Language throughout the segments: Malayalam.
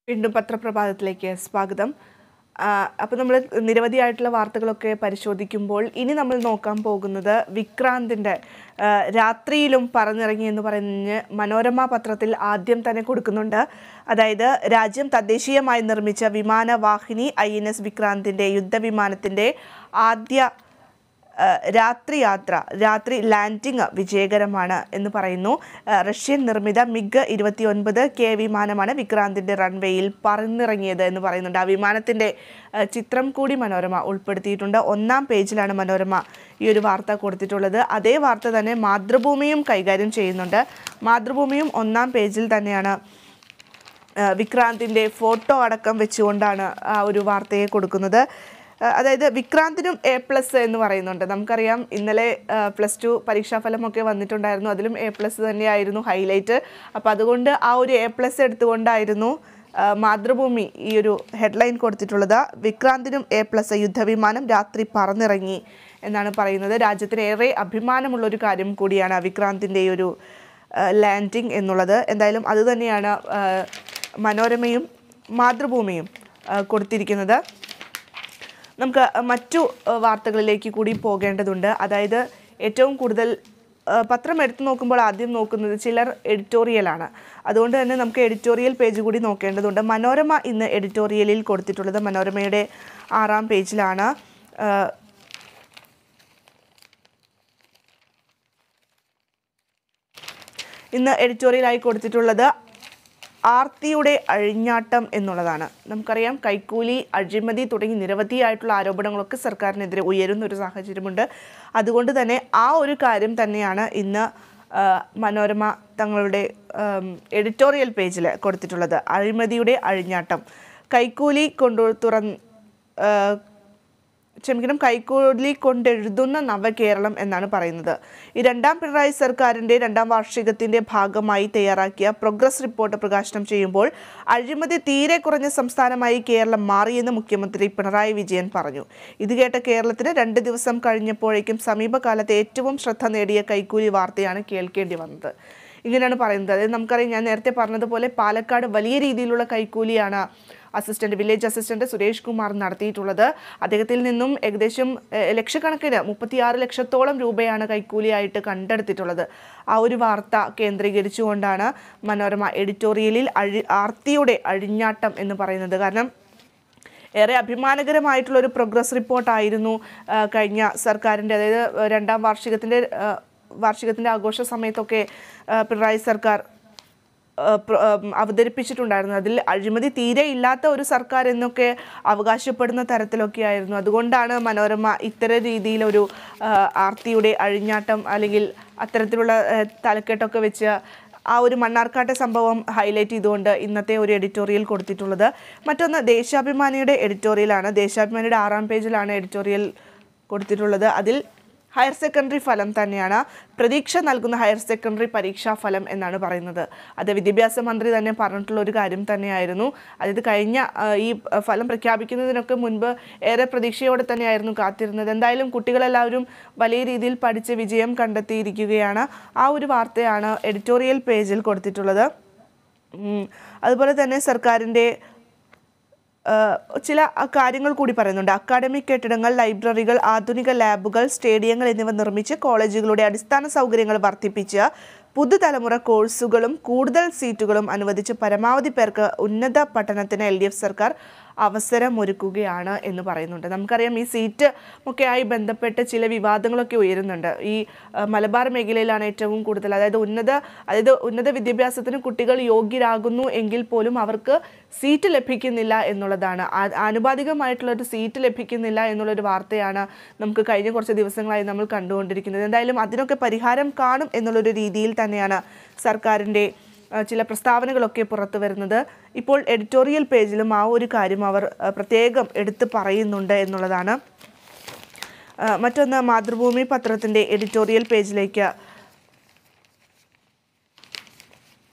വീണ്ടും പത്രപ്രഭാതത്തിലേക്ക് സ്വാഗതം. അപ്പോൾ നമ്മൾ നിരവധിയായിട്ടുള്ള വാർത്തകളൊക്കെ പരിശോധിക്കുമ്പോൾ ഇനി നമ്മൾ നോക്കാൻ പോകുന്നത് വിക്രാന്തിൻ്റെ രാത്രിയിലും പറന്നിറങ്ങി എന്ന് പറഞ്ഞ് മനോരമ പത്രത്തിൽ ആദ്യം തന്നെ കൊടുക്കുന്നുണ്ട്. അതായത് രാജ്യം തദ്ദേശീയമായി നിർമ്മിച്ച വിമാനവാഹിനി INS വിക്രാന്തിൻ്റെ യുദ്ധവിമാനത്തിൻ്റെ ആദ്യ രാത്രി ലാൻഡിംഗ് വിജയകരമാണ് എന്ന് പറയുന്നു. റഷ്യൻ നിർമ്മിത MiG-29K വിമാനമാണ് വിക്രാന്തിൻ്റെ റൺവേയിൽ പറന്നിറങ്ങിയത് എന്ന് പറയുന്നുണ്ട്. ആ വിമാനത്തിൻ്റെ ചിത്രം കൂടി മനോരമ ഉൾപ്പെടുത്തിയിട്ടുണ്ട്. 1-ാം പേജിലാണ് മനോരമ ഈ ഒരു വാർത്ത കൊടുത്തിട്ടുള്ളത്. അതേ വാർത്ത തന്നെ മാതൃഭൂമിയും കൈകാര്യം ചെയ്യുന്നുണ്ട്. മാതൃഭൂമിയും 1-ാം പേജിൽ തന്നെയാണ് വിക്രാന്തിൻ്റെ ഫോട്ടോ അടക്കം വെച്ചുകൊണ്ടാണ് ആ ഒരു വാർത്തയെ കൊടുക്കുന്നത്. അതായത് വിക്രാന്തിനും A+ എന്ന് പറയുന്നുണ്ട്. നമുക്കറിയാം ഇന്നലെ +2 പരീക്ഷാഫലമൊക്കെ വന്നിട്ടുണ്ടായിരുന്നു. അതിലും A+ തന്നെയായിരുന്നു ഹൈലൈറ്റ്. അപ്പോൾ അതുകൊണ്ട് ആ ഒരു A+ എടുത്തുകൊണ്ടായിരുന്നു മാതൃഭൂമി ഈ ഒരു ഹെഡ്ലൈൻ കൊടുത്തിട്ടുള്ളത്. വിക്രാന്തിനും A+ യുദ്ധവിമാനം രാത്രി പറന്നിറങ്ങി എന്നാണ് പറയുന്നത്. രാജ്യത്തിന് ഏറെ അഭിമാനമുള്ളൊരു കാര്യം കൂടിയാണ് വിക്രാന്തിൻ്റെ ഒരു ലാൻഡിംഗ് എന്നുള്ളത്. എന്തായാലും അതുതന്നെയാണ് മനോരമയും മാതൃഭൂമിയും കൊടുത്തിരിക്കുന്നത്. നമുക്ക് മറ്റു വാർത്തകളിലേക്ക് കൂടി പോകേണ്ടതുണ്ട്. അതായത് ഏറ്റവും കൂടുതൽ പത്രം എടുത്തു നോക്കുമ്പോൾ ആദ്യം നോക്കുന്നത് ചിലർ എഡിറ്റോറിയലാണ്. അതുകൊണ്ട് തന്നെ നമുക്ക് എഡിറ്റോറിയൽ പേജ് കൂടി നോക്കേണ്ടതുണ്ട്. മനോരമ ഇന്ന് എഡിറ്റോറിയലിൽ കൊടുത്തിട്ടുള്ളത് മനോരമയുടെ 6-ാം പേജിലാണ്. ഇന്ന് എഡിറ്റോറിയലായി കൊടുത്തിട്ടുള്ളത് ആർത്തിയുടെ അഴിഞ്ഞാട്ടം എന്നുള്ളതാണ്. നമുക്കറിയാം കൈക്കൂലി, അഴിമതി തുടങ്ങി നിരവധിയായിട്ടുള്ള ആരോപണങ്ങളൊക്കെ സർക്കാരിനെതിരെ ഉയരുന്ന ഒരു സാഹചര്യമുണ്ട്. അതുകൊണ്ട് തന്നെ ആ ഒരു കാര്യം തന്നെയാണ് ഇന്ന് മനോരമ തങ്ങളുടെ എഡിറ്റോറിയൽ പേജിൽ കൊടുത്തിട്ടുള്ളത്. അഴിമതിയുടെ അഴിഞ്ഞാട്ടം, കൈക്കൂലി കൈക്കൂലി കൊണ്ടെഴുതുന്ന നവകേരളം എന്നാണ് പറയുന്നത്. ഈ 2ാം പിണറായി സർക്കാരിൻ്റെ 2ാം വാർഷികത്തിൻ്റെ ഭാഗമായി തയ്യാറാക്കിയ പ്രോഗ്രസ് റിപ്പോർട്ട് പ്രകാശനം ചെയ്യുമ്പോൾ അഴിമതി തീരെ കുറഞ്ഞ സംസ്ഥാനമായി കേരളം മാറിയെന്ന് മുഖ്യമന്ത്രി പിണറായി വിജയൻ പറഞ്ഞു. ഇത് കേട്ട കേരളത്തിന് 2 ദിവസം കഴിഞ്ഞപ്പോഴേക്കും സമീപകാലത്തെ ഏറ്റവും ശ്രദ്ധ നേടിയ കൈക്കൂലി വാർത്തയാണ് കേൾക്കേണ്ടി വന്നത്. ഇങ്ങനെയാണ് പറയുന്നത്. അതായത് നമുക്കറിയാം, ഞാൻ നേരത്തെ പറഞ്ഞതുപോലെ പാലക്കാട് വലിയ രീതിയിലുള്ള കൈക്കൂലിയാണ് വില്ലേജ് അസിസ്റ്റന്റ് സുരേഷ് കുമാർ നടത്തിയിട്ടുള്ളത്. അദ്ദേഹത്തിൽ നിന്നും ഏകദേശം ലക്ഷക്കണക്കിന് 36 ലക്ഷത്തോളം രൂപയാണ് കൈക്കൂലിയായിട്ട് കണ്ടെടുത്തിട്ടുള്ളത്. ആ ഒരു വാർത്ത കേന്ദ്രീകരിച്ചുകൊണ്ടാണ് മനോരമ എഡിറ്റോറിയലിൽ ആർത്തിയുടെ അഴിഞ്ഞാട്ടം എന്ന് പറയുന്നത്. കാരണം ഏറെ അഭിമാനകരമായിട്ടുള്ളൊരു പ്രോഗ്രസ് റിപ്പോർട്ടായിരുന്നു കഴിഞ്ഞ സർക്കാരിൻ്റെ, അതായത് 2ാം വാർഷികത്തിൻ്റെ ആഘോഷ സമയത്തൊക്കെ പിണറായി സർക്കാർ അവതരിപ്പിച്ചിട്ടുണ്ടായിരുന്നു. അതിൽ അഴിമതി തീരെ ഇല്ലാത്ത ഒരു സർക്കാർ എന്നൊക്കെ അവകാശപ്പെടുന്ന തരത്തിലൊക്കെ ആയിരുന്നു. അതുകൊണ്ടാണ് മനോരമ ഇത്തരം രീതിയിലൊരു ആർത്തിയുടെ അഴിഞ്ഞാട്ടം അല്ലെങ്കിൽ അത്തരത്തിലുള്ള തലക്കെട്ടൊക്കെ വെച്ച് ആ ഒരു മണ്ണാർക്കാട്ടെ സംഭവം ഹൈലൈറ്റ് ചെയ്തുകൊണ്ട് ഇന്നത്തെ ഒരു എഡിറ്റോറിയൽ കൊടുത്തിട്ടുള്ളത്. മറ്റൊന്ന് ദേശാഭിമാനിയുടെ എഡിറ്റോറിയലാണ്. ദേശാഭിമാനിയുടെ 6-ാം പേജിലാണ് എഡിറ്റോറിയൽ കൊടുത്തിട്ടുള്ളത്. അതിൽ ഹയർ സെക്കൻഡറി ഫലം തന്നെയാണ്, പ്രതീക്ഷ നൽകുന്ന ഹയർ സെക്കൻഡറി പരീക്ഷാ ഫലം എന്നാണ് പറയുന്നത്. അത് വിദ്യാഭ്യാസ മന്ത്രി തന്നെ പറഞ്ഞിട്ടുള്ള ഒരു കാര്യം തന്നെയായിരുന്നു. അതായത് കഴിഞ്ഞ ഈ ഫലം പ്രഖ്യാപിക്കുന്നതിനൊക്കെ മുൻപ് ഏറെ പ്രതീക്ഷയോടെ തന്നെയായിരുന്നു കാത്തിരുന്നത്. എന്തായാലും കുട്ടികളെല്ലാവരും വലിയ രീതിയിൽ പഠിച്ച് വിജയം കണ്ടെത്തിയിരിക്കുകയാണ്. ആ ഒരു വാർത്തയാണ് എഡിറ്റോറിയൽ പേജിൽ കൊടുത്തിട്ടുള്ളത്. അതുപോലെ തന്നെ സർക്കാരിൻ്റെ ചില കാര്യങ്ങൾ കൂടി പറയുന്നുണ്ട്. അക്കാഡമിക് കെട്ടിടങ്ങൾ, ലൈബ്രറികൾ, ആധുനിക ലാബുകൾ, സ്റ്റേഡിയങ്ങൾ എന്നിവ നിർമ്മിച്ച് കോളേജുകളുടെ അടിസ്ഥാന സൗകര്യങ്ങൾ വർദ്ധിപ്പിച്ച് പുതുതലമുറ കോഴ്സുകളും കൂടുതൽ സീറ്റുകളും അനുവദിച്ച് പരമാവധി പേർക്ക് ഉന്നത പഠനത്തിന് LDF സർക്കാർ അവസരമൊരുക്കുകയാണ് എന്ന് പറയുന്നുണ്ട്. നമുക്കറിയാം ഈ സീറ്റ് ഒക്കെയായി ബന്ധപ്പെട്ട് ചില വിവാദങ്ങളൊക്കെ ഉയരുന്നുണ്ട്. ഈ മലബാർ മേഖലയിലാണ് ഏറ്റവും കൂടുതൽ, അതായത് ഉന്നത വിദ്യാഭ്യാസത്തിന് കുട്ടികൾ യോഗ്യരാകുന്നു എങ്കിൽ പോലും അവർക്ക് സീറ്റ് ലഭിക്കുന്നില്ല എന്നുള്ളതാണ്. ആനുപാതികമായിട്ടുള്ളൊരു സീറ്റ് ലഭിക്കുന്നില്ല എന്നുള്ളൊരു വാർത്തയാണ് നമുക്ക് കഴിഞ്ഞ കുറച്ച് ദിവസങ്ങളായി നമ്മൾ കണ്ടുകൊണ്ടിരിക്കുന്നത്. എന്തായാലും അതിനൊക്കെ പരിഹാരം കാണും എന്നുള്ളൊരു രീതിയിൽ തന്നെയാണ് സർക്കാരിൻ്റെ ചില പ്രസ്താവനകളൊക്കെ പുറത്തു വരുന്നത്. ഇപ്പോൾ എഡിറ്റോറിയൽ പേജിലും ആ ഒരു കാര്യം അവർ പ്രത്യേകം എടുത്തു പറയുന്നുണ്ട് എന്നുള്ളതാണ്. മറ്റൊന്ന് മാതൃഭൂമി പത്രത്തിൻ്റെ എഡിറ്റോറിയൽ പേജിലേക്ക്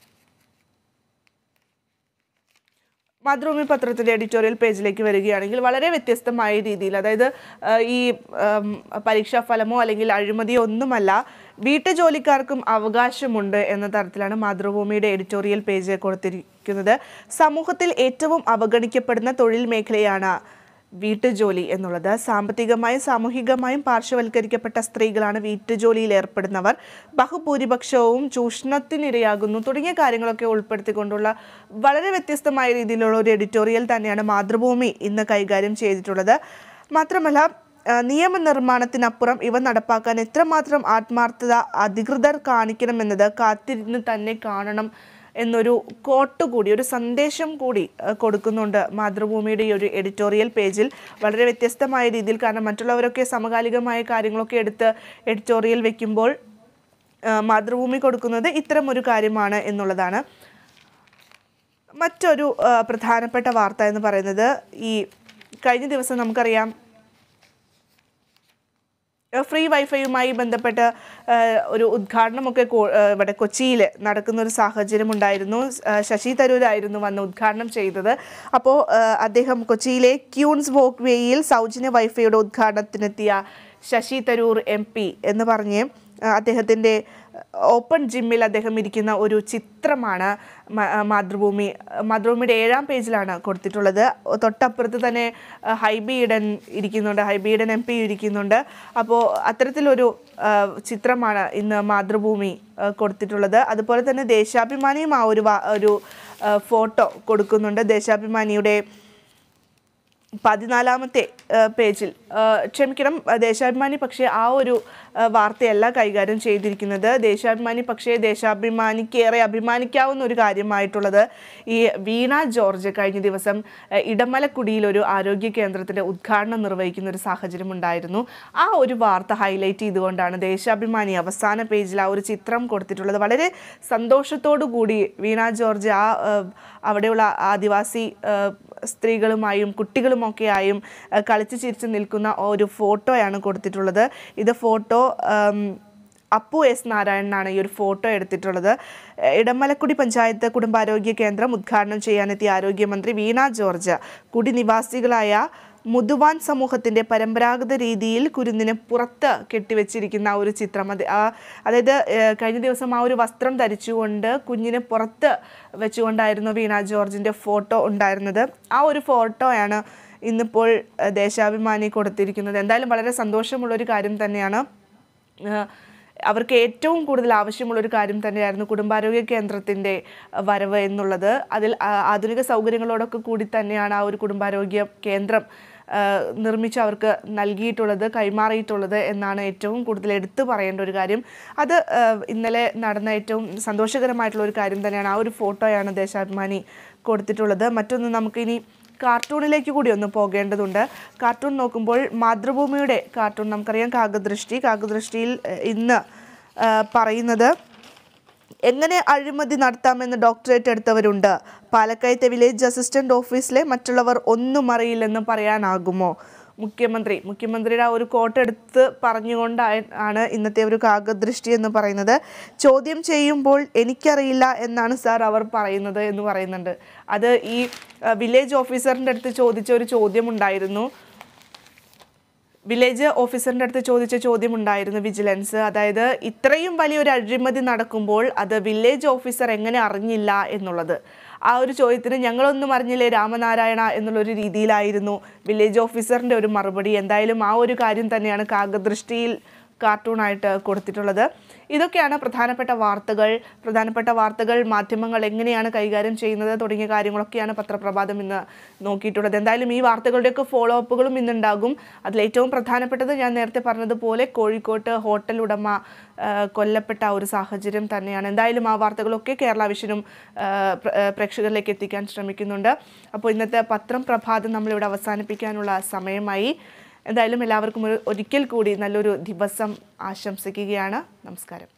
മാതൃഭൂമി പത്രത്തിൻ്റെ എഡിറ്റോറിയൽ പേജിലേക്ക് വരികയാണെങ്കിൽ വളരെ വ്യത്യസ്തമായ രീതിയിൽ, അതായത് ഈ പരീക്ഷാഫലമോ അല്ലെങ്കിൽ അഴിമതിയോ ഒന്നുമല്ല, വീട്ടുജോലിക്കാർക്കും അവകാശമുണ്ട് എന്ന തരത്തിലാണ് മാതൃഭൂമിയുടെ എഡിറ്റോറിയൽ പേജ് കൊടുത്തിരിക്കുന്നത്. ചോദിക്കുന്നത്. സമൂഹത്തിൽ ഏറ്റവും അവഗണിക്കപ്പെടുന്ന തൊഴിൽ മേഖലയാണ് വീട്ടുജോലി എന്നുള്ളത്. സാമ്പത്തികമായും സാമൂഹികമായും പാർശ്വവൽക്കരിക്കപ്പെട്ട സ്ത്രീകളാണ് വീട്ടുജോലിയിൽ ഏർപ്പെടുന്നവർ. ബഹുഭൂരിപക്ഷവും ചൂഷണത്തിനിരയാകുന്നു തുടങ്ങിയ കാര്യങ്ങളൊക്കെ ഉൾപ്പെടുത്തിക്കൊണ്ടുള്ള വളരെ വ്യത്യസ്തമായ രീതിയിലുള്ള ഒരു എഡിറ്റോറിയൽ തന്നെയാണ് മാതൃഭൂമി ഇന്ന് കൈകാര്യം ചെയ്തിട്ടുള്ളത്. മാത്രമല്ല, നിയമനിർമ്മാണത്തിനപ്പുറം ഇവ നടപ്പാക്കാൻ എത്രമാത്രം ആത്മാർത്ഥത അധികൃതർ കാണിക്കണമെന്നത് കാത്തിരുന്ന് തന്നെ കാണണം എന്നൊരു കോട്ട് കൂടി, ഒരു സന്ദേശം കൂടി കൊടുക്കുന്നുണ്ട് മാതൃഭൂമിയുടെ ഈ ഒരു എഡിറ്റോറിയൽ പേജിൽ. വളരെ വ്യത്യസ്തമായ രീതിയിൽ, കാരണം മറ്റുള്ളവരൊക്കെ സമകാലികമായ കാര്യങ്ങളൊക്കെ എടുത്ത് എഡിറ്റോറിയൽ വെക്കുമ്പോൾ മാതൃഭൂമി കൊടുക്കുന്നത് ഇത്തരം ഒരു കാര്യമാണ് എന്നുള്ളതാണ്. മറ്റൊരു പ്രധാനപ്പെട്ട വാർത്ത എന്ന് പറയുന്നത്, ഈ കഴിഞ്ഞ ദിവസം നമുക്കറിയാം ഫ്രീ വൈഫൈയുമായി ബന്ധപ്പെട്ട് ഒരു ഉദ്ഘാടനമൊക്കെ ഇവിടെ കൊച്ചിയിൽ നടക്കുന്ന ഒരു സാഹചര്യം ഉണ്ടായിരുന്നു. ശശി തരൂരായിരുന്നു വന്ന് ഉദ്ഘാടനം ചെയ്തത്. അപ്പോൾ അദ്ദേഹം കൊച്ചിയിലെ ക്യൂൻസ് വോക്ക് വേയിൽ സൗജന്യ വൈഫൈയുടെ ഉദ്ഘാടനത്തിനെത്തിയ ശശി തരൂർ MP എന്ന് പറഞ്ഞ് അദ്ദേഹത്തിൻ്റെ ഓപ്പൺ ജിമ്മിൽ അദ്ദേഹം ഇരിക്കുന്ന ഒരു ചിത്രമാണ് മാതൃഭൂമിയുടെ 7-ാം പേജിലാണ് കൊടുത്തിട്ടുള്ളത്. തൊട്ടപ്പുറത്ത് തന്നെ ഹൈബി ഈഡൻ ഇരിക്കുന്നുണ്ട്, ഹൈബി ഈഡൻ MP ഇരിക്കുന്നുണ്ട്. അപ്പോൾ അത്തരത്തിലൊരു ചിത്രമാണ് ഇന്ന് മാതൃഭൂമി കൊടുത്തിട്ടുള്ളത്. അതുപോലെ തന്നെ ദേശാഭിമാനിയും ആ ഒരു ഫോട്ടോ കൊടുക്കുന്നുണ്ട്. ദേശാഭിമാനിയുടെ 14-ാമത്തെ പേജിൽ, ക്ഷമിക്കണം, ദേശാഭിമാനി പക്ഷേ ആ ഒരു വാർത്തയല്ല കൈകാര്യം ചെയ്തിരിക്കുന്നത്. ദേശാഭിമാനി പക്ഷേ ദേശാഭിമാനിക്കേറെ അഭിമാനിക്കാവുന്ന ഒരു കാര്യമായിട്ടുള്ളത് ഈ വീണ ജോർജ് കഴിഞ്ഞ ദിവസം ഇടമലക്കുടിയിൽ ഒരു ആരോഗ്യ കേന്ദ്രത്തിൻ്റെ ഉദ്ഘാടനം നിർവഹിക്കുന്ന ഒരു സാഹചര്യം ഉണ്ടായിരുന്നു. ആ ഒരു വാർത്ത ഹൈലൈറ്റ് ചെയ്തുകൊണ്ടാണ് ദേശാഭിമാനി അവസാന പേജിൽ ആ ഒരു ചിത്രം കൊടുത്തിട്ടുള്ളത്. വളരെ സന്തോഷത്തോടു കൂടി വീണ ജോർജ് അവിടെയുള്ള ആദിവാസി സ്ത്രീകളുമായും കുട്ടികളുമൊക്കെയായും കളിച്ചു ചിരിച്ച് നിൽക്കുന്ന ഒരു ഫോട്ടോയാണ് കൊടുത്തിട്ടുള്ളത്. ഇത് ഫോട്ടോ അപ്പു S. നാരായണനാണ് ഈ ഒരു ഫോട്ടോ എടുത്തിട്ടുള്ളത്. ഇടമലക്കുടി പഞ്ചായത്ത് കുടുംബാരോഗ്യ കേന്ദ്രം ഉദ്ഘാടനം ചെയ്യാനെത്തിയ ആരോഗ്യമന്ത്രി വീണ ജോർജ് കുടിനിവാസികളായ മുതുവാൻ സമൂഹത്തിൻ്റെ പരമ്പരാഗത രീതിയിൽ കുരുന്നിന് പുറത്ത് കെട്ടിവെച്ചിരിക്കുന്ന ഒരു ചിത്രം. അതായത് കഴിഞ്ഞ ദിവസം ആ ഒരു വസ്ത്രം ധരിച്ചുകൊണ്ട് കുഞ്ഞിനെ പുറത്ത് വെച്ചുകൊണ്ടായിരുന്നു വീണ ജോർജിൻ്റെ ഫോട്ടോ ഉണ്ടായിരുന്നത്. ആ ഒരു ഫോട്ടോയാണ് ഇന്നിപ്പോൾ ദേശാഭിമാനി കൊടുത്തിരിക്കുന്നത്. എന്തായാലും വളരെ സന്തോഷമുള്ളൊരു കാര്യം തന്നെയാണ്. അവർക്ക് ഏറ്റവും കൂടുതൽ ആവശ്യമുള്ളൊരു കാര്യം തന്നെയായിരുന്നു കുടുംബാരോഗ്യ കേന്ദ്രത്തിൻ്റെ വരവ് എന്നുള്ളത്. അതിൽ ആധുനിക സൗകര്യങ്ങളോടൊക്കെ കൂടി തന്നെയാണ് ആ ഒരു കുടുംബാരോഗ്യ കേന്ദ്രം നിർമ്മിച്ച് അവർക്ക് നൽകിയിട്ടുള്ളത്, കൈമാറിയിട്ടുള്ളത് എന്നാണ് ഏറ്റവും കൂടുതൽ എടുത്തു പറയേണ്ട ഒരു കാര്യം. അത് ഇന്നലെ നടന്ന ഏറ്റവും സന്തോഷകരമായിട്ടുള്ള ഒരു കാര്യം തന്നെയാണ്. ആ ഒരു ഫോട്ടോയാണ് ദേശാഭിമാനി കൊടുത്തിട്ടുള്ളത്. മറ്റൊന്ന്, നമുക്കിനി കാർട്ടൂണിലേക്ക് കൂടി ഒന്ന് പോകേണ്ടതുണ്ട്. കാർട്ടൂൺ നോക്കുമ്പോൾ മാതൃഭൂമിയുടെ കാർട്ടൂൺ നമുക്കറിയാം, കാകദൃഷ്ടിയിൽ ഇന്ന് പറയുന്നത്, എങ്ങനെ അഴിമതി നടത്താമെന്ന് ഡോക്ടറേറ്റ് എടുത്തവരുണ്ട്. പാലക്കയത്തെ വില്ലേജ് അസിസ്റ്റന്റ് ഓഫീസിലെ മറ്റുള്ളവർ ഒന്നും അറിയില്ലെന്ന് പറയാനാകുമോ? മുഖ്യമന്ത്രിയുടെ ആ ഒരു കോട്ടെടുത്ത് പറഞ്ഞുകൊണ്ടാണ് ഇന്നത്തെ ഒരു കാകദൃഷ്ടി എന്ന് പറയുന്നത്. ചോദ്യം ചെയ്യുമ്പോൾ എനിക്കറിയില്ല എന്നാണ് സാർ അവർ പറയുന്നത് എന്ന് പറയുന്നുണ്ട്. അത് ഈ വില്ലേജ് ഓഫീസറിൻ്റെ അടുത്ത് ചോദിച്ച ഒരു ചോദ്യമുണ്ടായിരുന്നു. വില്ലേജ് ഓഫീസറിൻ്റെ അടുത്ത് ചോദിച്ച ചോദ്യമുണ്ടായിരുന്നു വിജിലൻസ്. അതായത് ഇത്രയും വലിയൊരു അഴിമതി നടക്കുമ്പോൾ അത് വില്ലേജ് ഓഫീസർ എങ്ങനെ അറിഞ്ഞില്ല എന്നുള്ളത്. ആ ഒരു ചോദ്യത്തിന് ഞങ്ങളൊന്നും അറിഞ്ഞില്ലേ രാമനാരായണ എന്നുള്ളൊരു രീതിയിലായിരുന്നു വില്ലേജ് ഓഫീസറിൻ്റെ ഒരു മറുപടി. എന്തായാലും ആ ഒരു കാര്യം തന്നെയാണ് കാകദൃഷ്ടിയിൽ കാർട്ടൂണായിട്ട് കൊടുത്തിട്ടുള്ളത്. ഇതൊക്കെയാണ് പ്രധാനപ്പെട്ട വാർത്തകൾ മാധ്യമങ്ങൾ എങ്ങനെയാണ് കൈകാര്യം ചെയ്യുന്നത് തുടങ്ങിയ കാര്യങ്ങളൊക്കെയാണ് പത്രപ്രഭാതം ഇന്ന് നോക്കിയിട്ടുള്ളത്. എന്തായാലും ഈ വാർത്തകളുടെയൊക്കെ ഫോളോ അപ്പുകളും ഇന്നുണ്ടാകും. അതിലേറ്റവും പ്രധാനപ്പെട്ടത് ഞാൻ നേരത്തെ പറഞ്ഞതുപോലെ കോഴിക്കോട്ട് ഹോട്ടൽ ഉടമ കൊല്ലപ്പെട്ട ഒരു സാഹചര്യം തന്നെയാണ്. എന്തായാലും ആ വാർത്തകളൊക്കെ കേരള വിഷനും പ്രേക്ഷകരിലേക്ക് എത്തിക്കാൻ ശ്രമിക്കുന്നുണ്ട്. അപ്പോൾ ഇന്നത്തെ പത്രം പ്രഭാതം നമ്മളിവിടെ അവസാനിപ്പിക്കാനുള്ള സമയമായി. എന്തായാലും എല്ലാവർക്കും ഒരിക്കൽ കൂടി നല്ലൊരു ദിവസം ആശംസിക്കുകയാണ്. നമസ്കാരം.